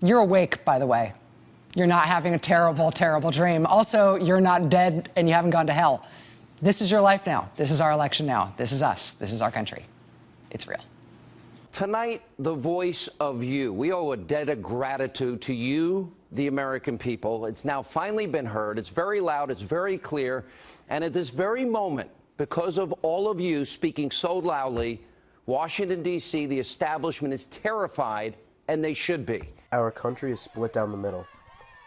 You're awake, by the way. You're not having a terrible, terrible dream. Also, you're not dead and you haven't gone to hell. This is your life now. This is our election now. This is us. This is our country. It's real. Tonight, the voice of you. We owe a debt of gratitude to you, the American people. It's now finally been heard. It's very loud. It's very clear. And at this very moment, because of all of you speaking so loudly, Washington, D.C., the establishment is terrified, and they should be. Our country is split down the middle.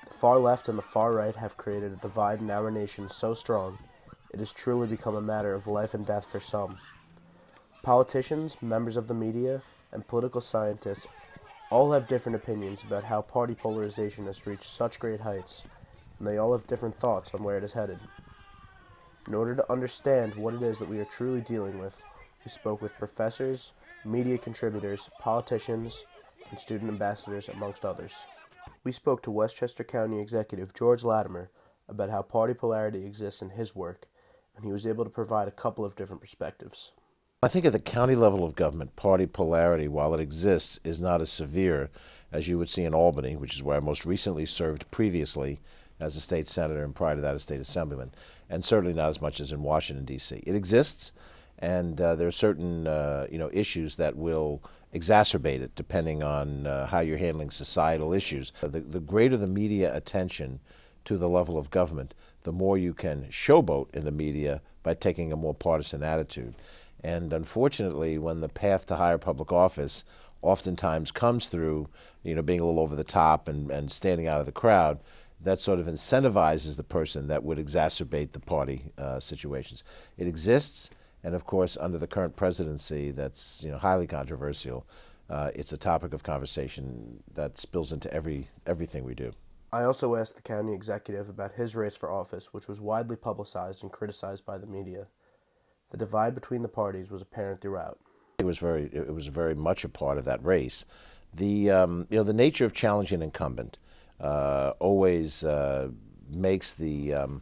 The far left and the far right have created a divide in our nation so strong, it has truly become a matter of life and death for some. Politicians, members of the media, and political scientists all have different opinions about how party polarization has reached such great heights, and they all have different thoughts on where it is headed. In order to understand what it is that we are truly dealing with, we spoke with professors, media contributors, politicians, and student ambassadors, amongst others. We spoke to Westchester County Executive George Latimer about how party polarity exists in his work, and he was able to provide a couple of different perspectives. I think at the county level of government, party polarity, while it exists, is not as severe as you would see in Albany, which is where I most recently served previously as a state senator and prior to that a state assemblyman, and certainly not as much as in Washington, D.C. It exists, and there are certain issues that will exacerbate it depending on how you're handling societal issues. The greater the media attention to the level of government, the more you can showboat in the media by taking a more partisan attitude. And unfortunately, when the path to higher public office oftentimes comes through, being a little over the top and standing out of the crowd, that sort of incentivizes the person that would exacerbate the party situations. It exists, and of course, under the current presidency, that's highly controversial. It's a topic of conversation that spills into everything we do. I also asked the county executive about his race for office, which was widely publicized and criticized by the media. The divide between the parties was apparent throughout. It was very much a part of that race. The nature of challenging an incumbent always makes the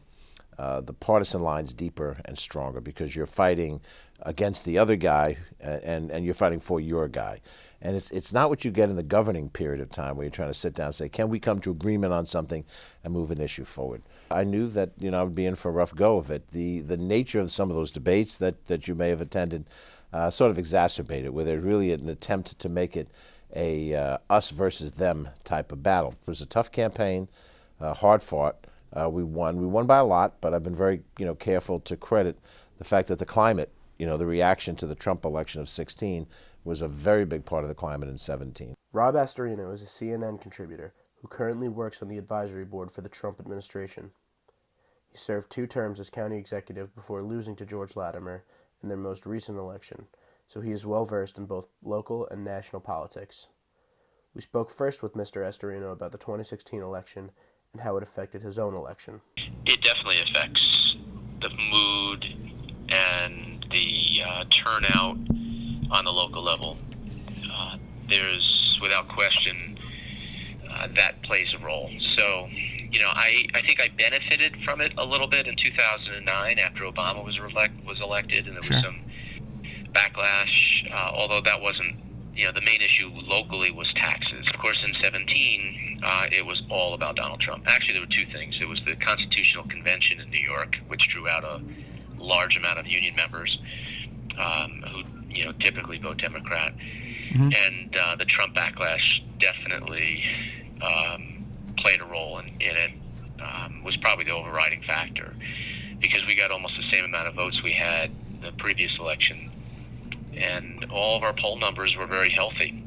partisan lines deeper and stronger because you're fighting against the other guy and you're fighting for your guy. And it's not what you get in the governing period of time where you're trying to sit down and say, can we come to agreement on something and move an issue forward? I knew that I would be in for a rough go of it. The nature of some of those debates that you may have attended sort of exacerbated, where there's really an attempt to make it a us versus them type of battle. It was a tough campaign, hard fought. We won by a lot, but I've been very careful to credit the fact that the climate, the reaction to the Trump election of 2016 was a very big part of the climate in 2017. Rob Astorino is a CNN contributor who currently works on the advisory board for the Trump administration. He served 2 terms as county executive before losing to George Latimer in their most recent election, so he is well versed in both local and national politics. We spoke first with Mr. Astorino about the 2016 election and how it affected his own election. It definitely affects the mood and the turnout on the local level. There's, without question, that plays a role. So, I think I benefited from it a little bit in 2009 after Obama was elected, and there was some backlash, although that wasn't, the main issue locally was taxes. Of course, in 2017, it was all about Donald Trump. Actually, there were 2 things. It was the Constitutional Convention in New York, which drew out a large amount of union members who, typically vote Democrat. Mm-hmm. And the Trump backlash definitely played a role in it. Was probably the overriding factor because we got almost the same amount of votes we had the previous election, and all of our poll numbers were very healthy.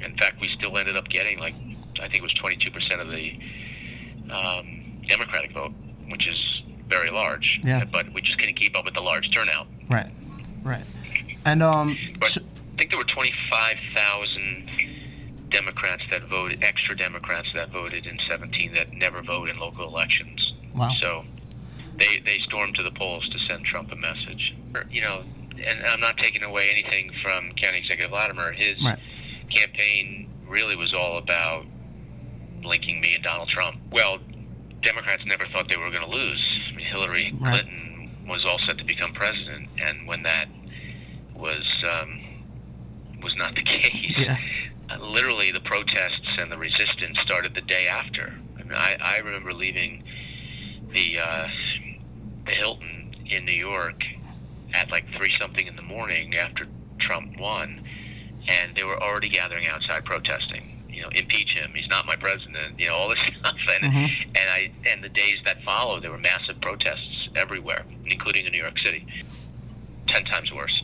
In fact, we still ended up getting I think it was 22% of the Democratic vote, which is very large. Yeah. But we just couldn't keep up with the large turnout. Right. And but I think there were 25,000 Democrats that voted, extra Democrats that voted in 2017 that never vote in local elections. Wow. So they stormed to the polls to send Trump a message. And I'm not taking away anything from County Executive Latimer. His campaign really was all about linking me and Donald Trump. Well, Democrats never thought they were going to lose. I mean, Hillary Clinton was all set to become president, and when that was was not the case. Yeah. Literally, the protests and the resistance started the day after. I mean, I remember leaving the Hilton in New York at like 3-something in the morning after Trump won, and they were already gathering outside protesting. You know, impeach him. He's not my president. You know, all this stuff. And the days that followed, there were massive protests everywhere, including in New York City. 10 times worse.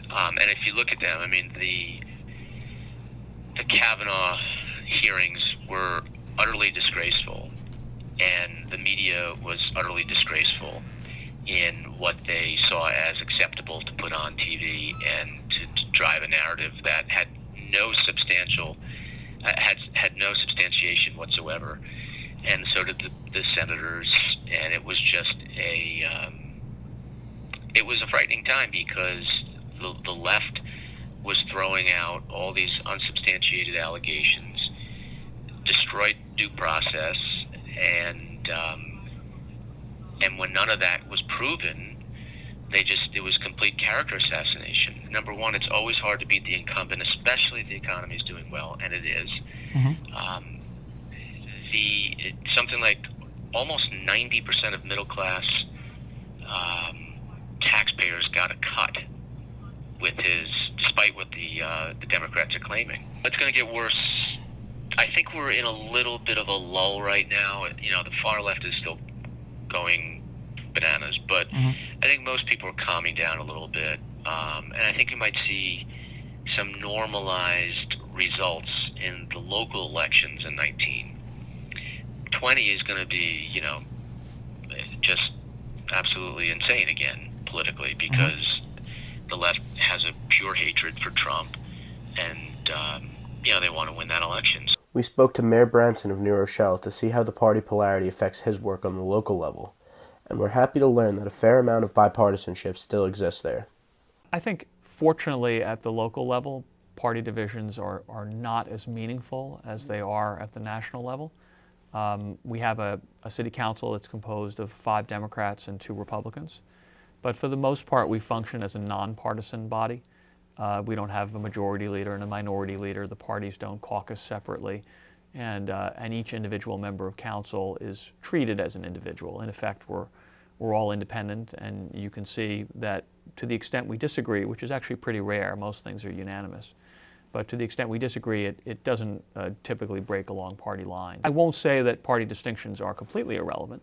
And if you look at them, I mean, the Kavanaugh hearings were utterly disgraceful, and the media was utterly disgraceful in what they saw as acceptable to put on TV and to drive a narrative that had no no substantiation whatsoever. And so did the senators, and it was just it was a frightening time, because the left was throwing out all these unsubstantiated allegations, destroyed due process, and when none of that was proven, it was complete character assassination. Number one, it's always hard to beat the incumbent, especially if the economy is doing well, and it is. Something like almost 90% of middle class taxpayers got a cut despite what the Democrats are claiming. It's going to get worse. I think we're in a little bit of a lull right now. You know, the far left is still going bananas, but I think most people are calming down a little bit, and I think you might see some normalized results in the local elections in 19. 20 is going to be, you know, just absolutely insane again politically, because the left has a pure hatred for Trump, and you know, they want to win that election. We spoke to Mayor Branson of New Rochelle to see how the party polarity affects his work on the local level, and we're happy to learn that a fair amount of bipartisanship still exists there. I think, fortunately, at the local level, party divisions are not as meaningful as they are at the national level. We have a city council that's composed of 5 Democrats and 2 Republicans. But for the most part, we function as a nonpartisan body. We don't have a majority leader and a minority leader. The parties don't caucus separately. And each individual member of council is treated as an individual. In effect, we're all independent, and you can see that to the extent we disagree, which is actually pretty rare, most things are unanimous, but to the extent we disagree, it doesn't typically break along party lines. I won't say that party distinctions are completely irrelevant.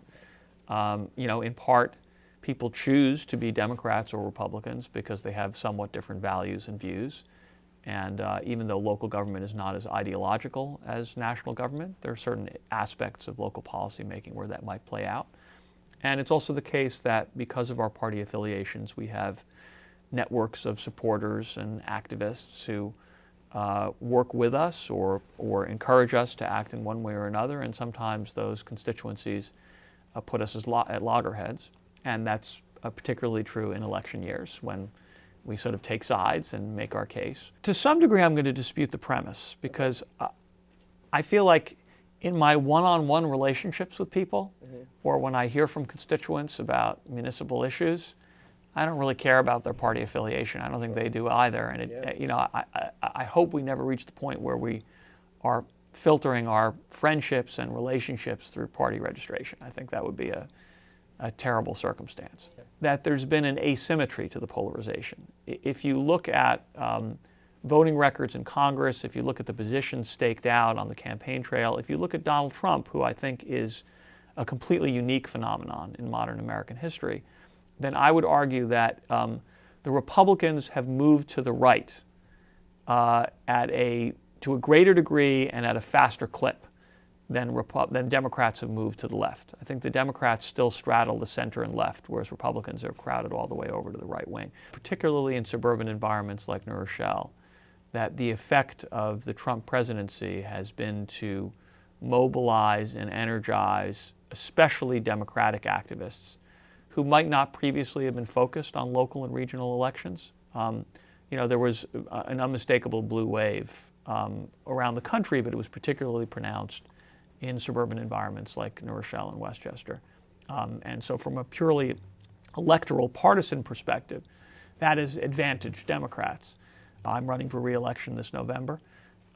You know, in part, people choose to be Democrats or Republicans because they have somewhat different values and views. And even though local government is not as ideological as national government, there are certain aspects of local policy making where that might play out. And it's also the case that because of our party affiliations, we have networks of supporters and activists who work with us or encourage us to act in one way or another, and sometimes those constituencies put us at loggerheads. And that's particularly true in election years, when we sort of take sides and make our case. To some degree, I'm going to dispute the premise, because I feel like in my one-on-one relationships with people, or when I hear from constituents about municipal issues, I don't really care about their party affiliation. I don't think they do either. And you know, I hope we never reach the point where we are filtering our friendships and relationships through party registration. I think that would be a terrible circumstance. That there's been an asymmetry to the polarization. If you look at voting records in Congress, if you look at the positions staked out on the campaign trail, if you look at Donald Trump, who I think is a completely unique phenomenon in modern American history, then I would argue that the Republicans have moved to the right to a greater degree and at a faster clip than Democrats have moved to the left. I think the Democrats still straddle the center and left, whereas Republicans are crowded all the way over to the right wing, particularly in suburban environments like New Rochelle, that the effect of the Trump presidency has been to mobilize and energize especially Democratic activists who might not previously have been focused on local and regional elections. You know, there was an unmistakable blue wave around the country, but it was particularly pronounced in suburban environments like New Rochelle and Westchester. And so from a purely electoral partisan perspective, that has advantaged Democrats. I'm running for re-election this November,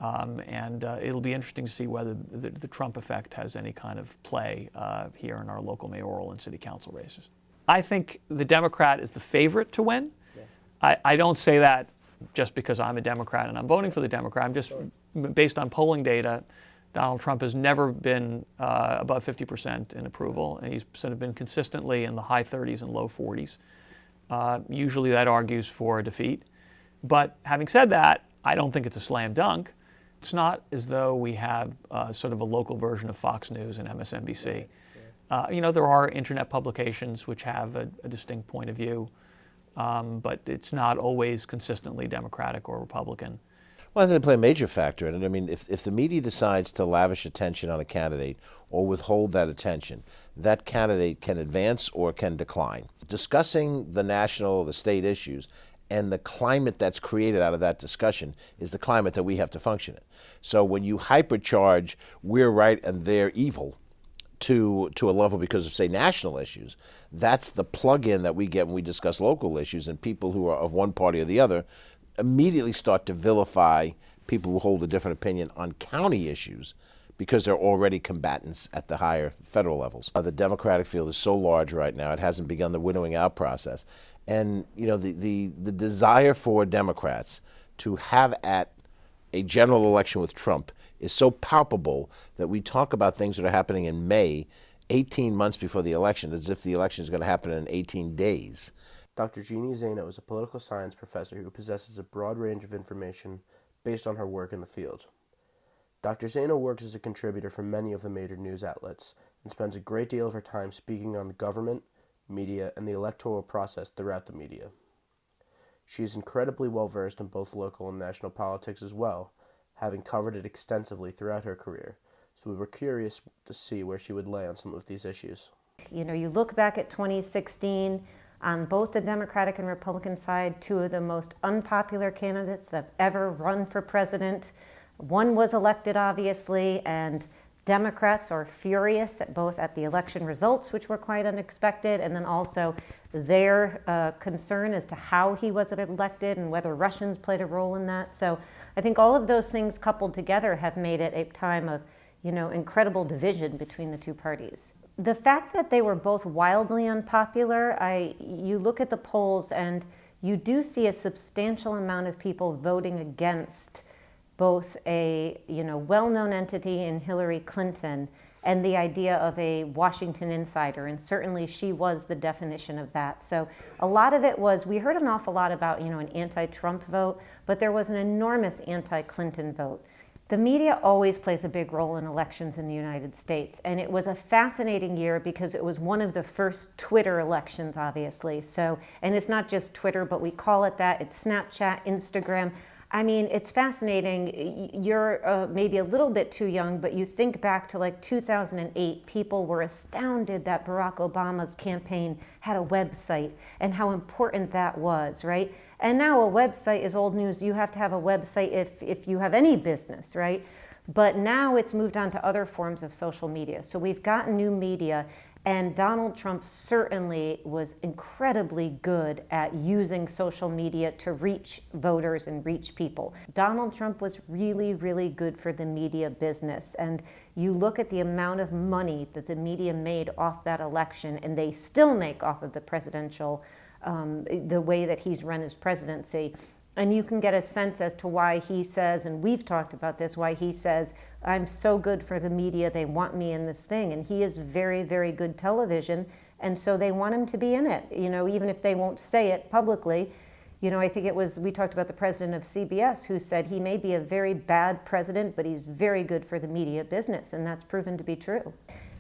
and it'll be interesting to see whether the Trump effect has any kind of play here in our local mayoral and city council races. I think the Democrat is the favorite to win. Yeah. I don't say that just because I'm a Democrat and I'm voting for the Democrat. I'm just, based on polling data, Donald Trump has never been above 50% in approval, and he's sort of been consistently in the high 30s and low 40s. Usually that argues for a defeat. But having said that, I don't think it's a slam dunk. It's not as though we have sort of a local version of Fox News and MSNBC. You know, there are internet publications which have a distinct point of view, but it's not always consistently Democratic or Republican. Well, I think they play a major factor in it. I mean, if the media decides to lavish attention on a candidate or withhold that attention, that candidate can advance or can decline. Discussing the national, the state issues, and the climate that's created out of that discussion is the climate that we have to function in. So when you hypercharge we're right and they're evil to a level because of, say, national issues, that's the plug-in that we get when we discuss local issues, and people who are of one party or the other immediately start to vilify people who hold a different opinion on county issues because they're already combatants at the higher federal levels. The Democratic field is so large right now, it hasn't begun the winnowing out process. And you know, the desire for Democrats to have at a general election with Trump is so palpable that we talk about things that are happening in May, 18 months before the election, as if the election is going to happen in 18 days. Dr. Jeannie Zaino is a political science professor who possesses a broad range of information based on her work in the field. Dr. Zaino works as a contributor for many of the major news outlets and spends a great deal of her time speaking on the government, media, and the electoral process throughout the media. She is incredibly well versed in both local and national politics as well, having covered it extensively throughout her career, so we were curious to see where she would lay on some of these issues. You know, you look back at 2016, on both the Democratic and Republican side, two of the most unpopular candidates that have ever run for president. One was elected, obviously, and Democrats are furious both at the election results, which were quite unexpected, and then also their concern as to how he was elected and whether Russians played a role in that. So I think all of those things coupled together have made it a time of, you know, incredible division between the two parties. The fact that they were both wildly unpopular, you look at the polls and you do see a substantial amount of people voting against both a, you know, well-known entity in Hillary Clinton and the idea of a Washington insider, and certainly she was the definition of that. So a lot of it was, we heard an awful lot about, you know, an anti-Trump vote, but there was an enormous anti-Clinton vote. The media always plays a big role in elections in the United States, and it was a fascinating year because it was one of the first Twitter elections, obviously. So, and it's not just Twitter, but we call it that. It's Snapchat, Instagram. I mean, it's fascinating. You're maybe a little bit too young, but you think back to like 2008, people were astounded that Barack Obama's campaign had a website and how important that was, right? And now a website is old news. You have to have a website if you have any business, right? But now it's moved on to other forms of social media. So we've got new media, and Donald Trump certainly was incredibly good at using social media to reach voters and reach people. Donald Trump was really, really good for the media business. And you look at the amount of money that the media made off that election, and they still make off of the presidential the way that he's run his presidency. And you can get a sense as to why he says, and we've talked about this, why he says, I'm so good for the media, they want me in this thing. And he is very, very good television, and so they want him to be in it, you know, even if they won't say it publicly. You know, I think it was, we talked about the president of CBS who said he may be a very bad president, but he's very good for the media business, and that's proven to be true.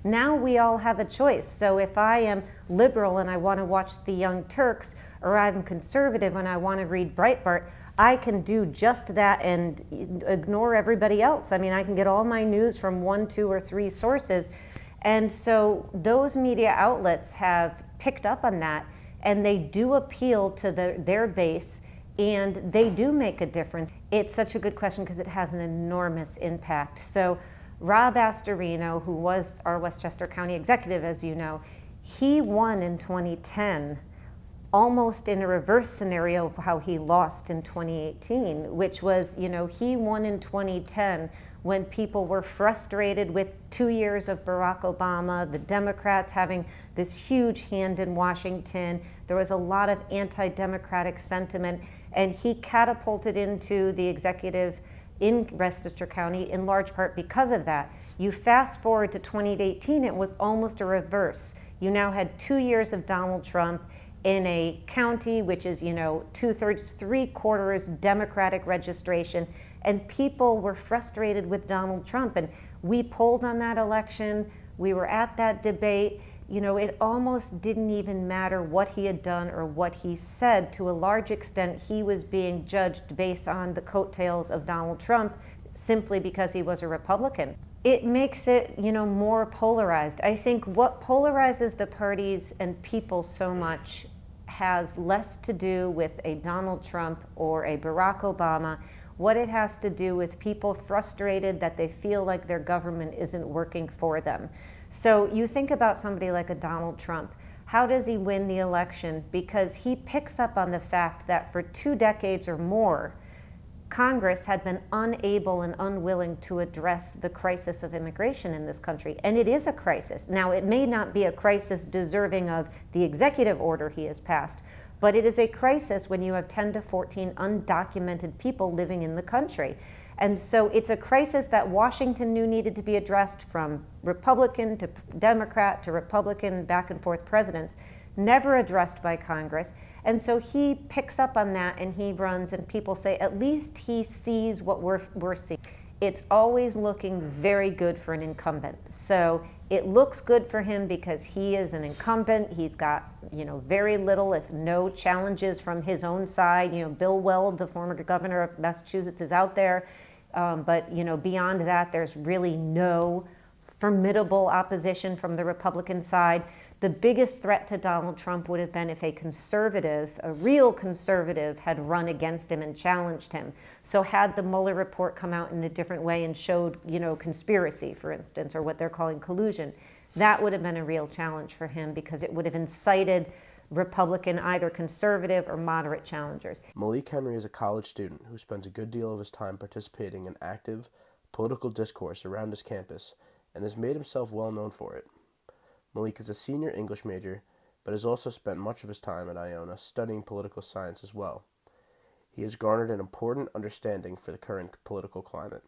Now we all have a choice. So if I am liberal and I want to watch the Young Turks, or I'm conservative and I want to read Breitbart, I can do just that and ignore everybody else. I mean, I can get all my news from 1, 2, or 3 sources. And so those media outlets have picked up on that, and they do appeal to their base, and they do make a difference. It's such a good question because it has an enormous impact. So Rob Astorino, who was our Westchester County executive, as you know, he won in 2010 almost in a reverse scenario of how he lost in 2018, which was, he won in 2010 when people were frustrated with 2 years of Barack Obama, the Democrats having this huge hand in Washington. There was a lot of anti-democratic sentiment, and he catapulted into the executive in Westchester County in large part because of that. You fast forward to 2018, it was almost a reverse. You now had 2 years of Donald Trump in a county which is, 2/3, 3/4 Democratic registration, and people were frustrated with Donald Trump. And we polled on that election, we were at that debate. It almost didn't even matter what he had done or what he said. To a large extent, he was being judged based on the coattails of Donald Trump simply because he was a Republican. It makes it, more polarized. I think what polarizes the parties and people so much has less to do with a Donald Trump or a Barack Obama. What it has to do with people frustrated that they feel like their government isn't working for them. So you think about somebody like a Donald Trump. How does he win the election? Because he picks up on the fact that for 2 decades or more, Congress had been unable and unwilling to address the crisis of immigration in this country. And it is a crisis. Now, it may not be a crisis deserving of the executive order he has passed, but it is a crisis when you have 10 to 14 undocumented people living in the country. And so it's a crisis that Washington knew needed to be addressed, from Republican to Democrat to Republican back and forth presidents, never addressed by Congress. And so he picks up on that and he runs, and people say at least he sees what we're seeing. It's always looking very good for an incumbent. So it looks good for him because he is an incumbent. He's got, very little, if no, challenges from his own side. Bill Weld, the former governor of Massachusetts, is out there. But beyond that, there's really no formidable opposition from the Republican side. The biggest threat to Donald Trump would have been if a conservative, a real conservative, had run against him and challenged him. So had the Mueller report come out in a different way and showed, conspiracy, for instance, or what they're calling collusion, that would have been a real challenge for him because it would have incited Republican, either conservative or moderate challengers. Malik Henry is a college student who spends a good deal of his time participating in active political discourse around his campus and has made himself well known for it. Malik is a senior English major, but has also spent much of his time at Iona studying political science as well. He has garnered an important understanding for the current political climate.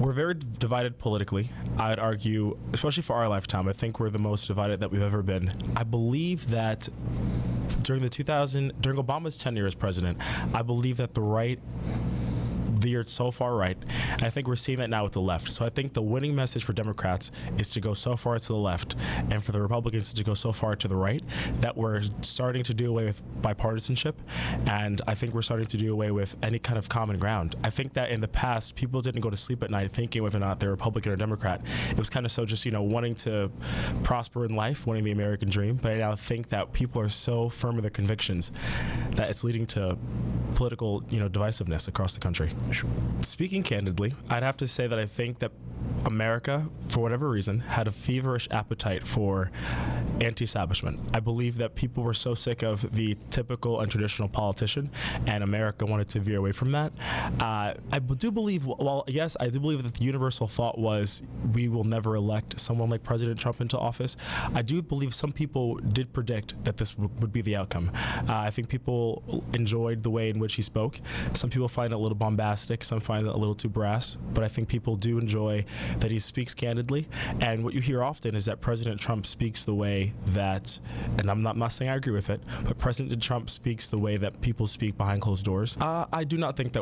We're very divided politically. I'd argue, especially for our lifetime, I think we're the most divided that we've ever been. I believe that during Obama's tenure as president, I believe that the right veered so far right. And I think we're seeing that now with the left. So I think the winning message for Democrats is to go so far to the left, and for the Republicans to go so far to the right, that we're starting to do away with bipartisanship, and I think we're starting to do away with any kind of common ground. I think that in the past, people didn't go to sleep at night thinking whether or not they're Republican or Democrat. It was kind of so just, wanting to prosper in life, wanting the American dream. But I now think that people are so firm in their convictions that it's leading to political, divisiveness across the country. Speaking candidly, I'd have to say that I think that America, for whatever reason, had a feverish appetite for anti-establishment. I believe that people were so sick of the typical and traditional politician, and America wanted to veer away from that. I do believe, yes, I do believe that the universal thought was we will never elect someone like President Trump into office. I do believe some people did predict that this would be the outcome. I think people enjoyed the way in which he spoke. Some people find it a little bombastic, some find it a little too brass, but I think people do enjoy that he speaks candidly. And what you hear often is that President Trump speaks the way that, and I'm not saying I agree with it, but President Trump speaks the way that people speak behind closed doors. I do not think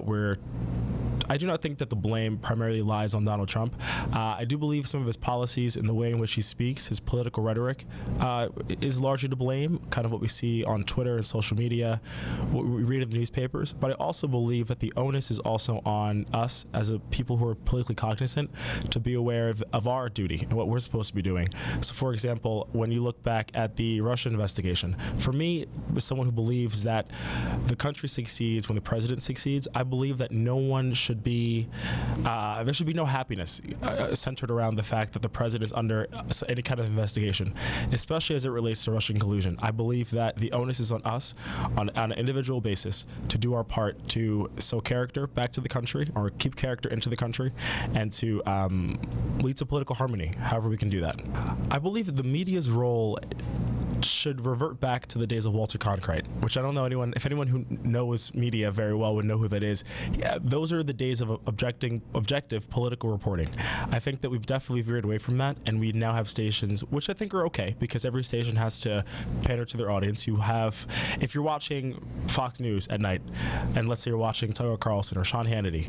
that the blame primarily lies on Donald Trump. I do believe some of his policies and the way in which he speaks, his political rhetoric, is largely to blame, kind of what we see on Twitter and social media, what we read in the newspapers. But I also believe that the onus is also on us as a people who are politically cognizant to be aware of our duty and what we're supposed to be doing. So, for example, when you look back at the Russia investigation, for me, as someone who believes that the country succeeds when the president succeeds, I believe that no one should should be no happiness centered around the fact that the president is under any kind of investigation, especially as it relates to Russian collusion. I believe that the onus is on us, on an individual basis, to do our part to sow character back to the country, or keep character into the country, and to lead to political harmony, however we can do that. I believe that the media's role should revert back to the days of Walter Cronkite, which I don't know if anyone who knows media very well would know who that is. Yeah, those are the days of objective political reporting. I think that we've definitely veered away from that, and we now have stations which I think are okay, because every station has to pander to their audience. You have, if you're watching Fox News at night, and let's say you're watching Tucker Carlson or Sean Hannity,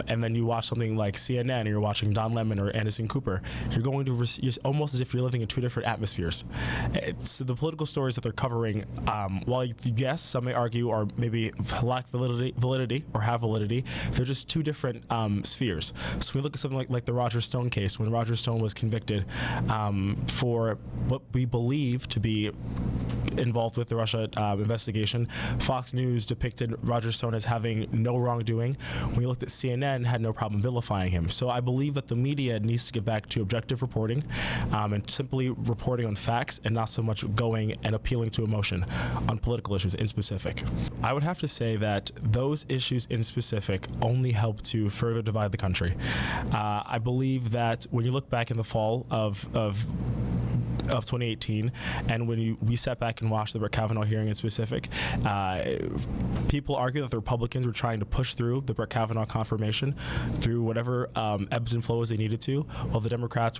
and then you watch something like CNN, and you're watching Don Lemon or Anderson Cooper, you're going to almost as if you're living in two different atmospheres. So the political stories that they're covering, while yes, some may argue are maybe lack validity or have validity, they're just two different spheres. So we look at something like the Roger Stone case, when Roger Stone was convicted for what we believe to be involved with the Russia investigation. Fox News depicted Roger Stone as having no wrongdoing. When we looked at CNN, had no problem vilifying him. So I believe that the media needs to get back to objective reporting and simply reporting on facts, and not so much going and appealing to emotion on political issues in specific. I would have to say that those issues in specific only help to further divide the country. I believe that when you look back in the fall of 2018, and when we sat back and watched the Brett Kavanaugh hearing in specific, people argue that the Republicans were trying to push through the Brett Kavanaugh confirmation through whatever ebbs and flows they needed to, while the Democrats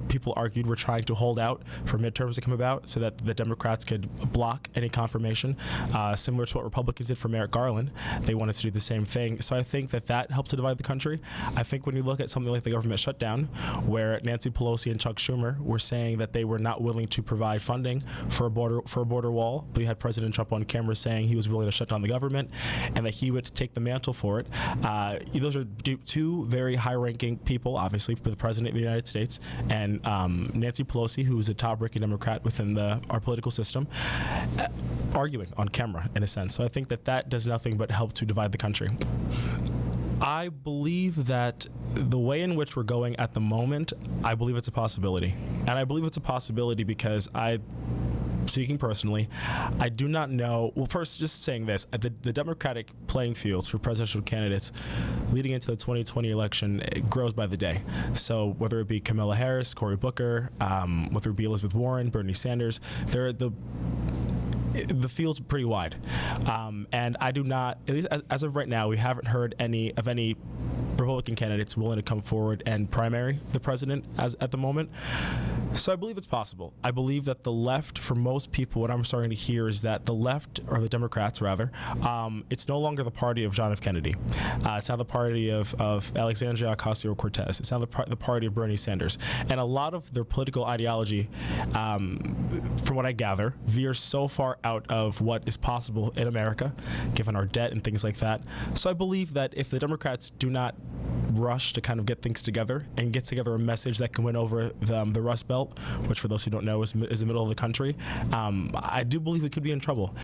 people argued were trying to hold out for midterms to come about so that the Democrats could block any confirmation, similar to what Republicans did for Merrick Garland. They wanted to do the same thing. So I think that helped to divide the country. I think when you look at something like the government shutdown, where Nancy Pelosi and Chuck Schumer were saying that they were not willing to provide funding for a border wall, but you had President Trump on camera saying he was willing to shut down the government and that he would take the mantle for it. Those are two very high-ranking people, obviously, for the President of the United States, and Nancy Pelosi, who is a top-ranking Democrat within our political system, arguing on camera, in a sense. So I think that does nothing but help to divide the country. I believe that the way in which we're going at the moment, I believe it's a possibility. And I believe it's a possibility because speaking personally, I do not know. Well, first, just saying this, the Democratic playing fields for presidential candidates leading into the 2020 election, it grows by the day. So whether it be Kamala Harris, Cory Booker, whether it be Elizabeth Warren, Bernie Sanders, the field's pretty wide, and I do not, at least as of right now, we haven't heard any Republican candidates willing to come forward and primary the president at the moment. So I believe it's possible. I believe that the left, for most people, what I'm starting to hear is that the left, or the Democrats rather, it's no longer the party of John F. Kennedy. It's now the party of Alexandria Ocasio-Cortez. It's now the party of Bernie Sanders. And a lot of their political ideology, from what I gather, veers so far out of what is possible in America, given our debt and things like that. So I believe that if the Democrats do not rush to kind of get things together and get together a message that can win over the Rust Belt, which for those who don't know is the middle of the country, I do believe we could be in trouble.